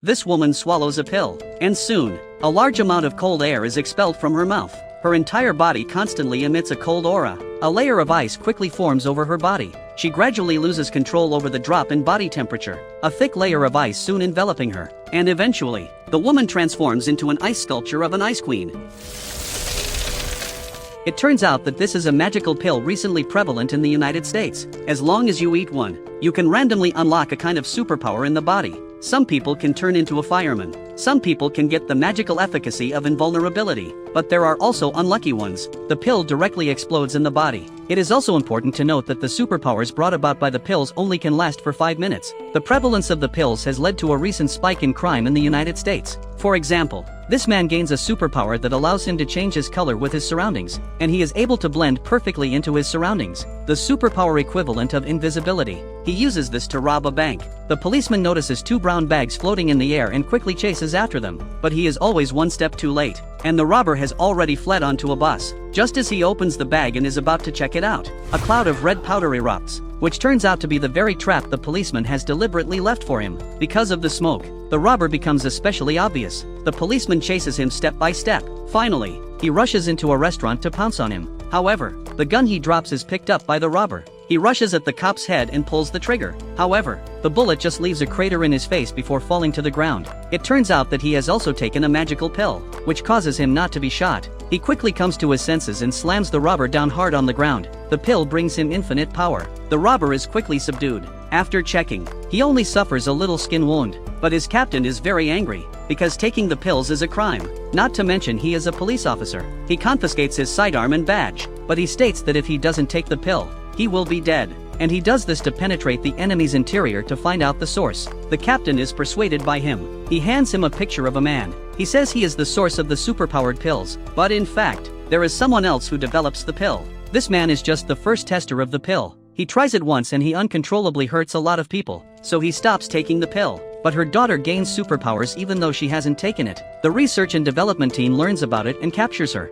This woman swallows a pill, and soon, a large amount of cold air is expelled from her mouth. Her entire body constantly emits a cold aura. A layer of ice quickly forms over her body. She gradually loses control over the drop in body temperature, a thick layer of ice soon enveloping her, and eventually, the woman transforms into an ice sculpture of an ice queen. It turns out that this is a magical pill recently prevalent in the United States. As long as you eat one, you can randomly unlock a kind of superpower in the body. Some people can turn into a fireman. Some people can get the magical efficacy of invulnerability, but there are also unlucky ones. The pill directly explodes in the body. It is also important to note that the superpowers brought about by the pills only can last for 5 minutes. The prevalence of the pills has led to a recent spike in crime in the United States. For example, this man gains a superpower that allows him to change his color with his surroundings, and he is able to blend perfectly into his surroundings, the superpower equivalent of invisibility. He uses this to rob a bank. The policeman notices 2 brown bags floating in the air and quickly chases after them, but he is always one step too late, and the robber has already fled onto a bus. Just as he opens the bag and is about to check it out, a cloud of red powder erupts, which turns out to be the very trap the policeman has deliberately left for him. Because of the smoke, the robber becomes especially obvious. The policeman chases him step by step. Finally, he rushes into a restaurant to pounce on him. However, the gun he drops is picked up by the robber. He rushes at the cop's head and pulls the trigger. However, the bullet just leaves a crater in his face before falling to the ground. It turns out that he has also taken a magical pill, which causes him not to be shot. He quickly comes to his senses and slams the robber down hard on the ground. The pill brings him infinite power. The robber is quickly subdued. After checking, he only suffers a little skin wound, but his captain is very angry, because taking the pills is a crime. Not to mention he is a police officer. He confiscates his sidearm and badge, but he states that if he doesn't take the pill, he will be dead. And he does this to penetrate the enemy's interior to find out the source. The captain is persuaded by him. He hands him a picture of a man. He says he is the source of the superpowered pills, but in fact, there is someone else who develops the pill. This man is just the first tester of the pill. He tries it once and he uncontrollably hurts a lot of people, so he stops taking the pill. But her daughter gains superpowers even though she hasn't taken it. The research and development team learns about it and captures her.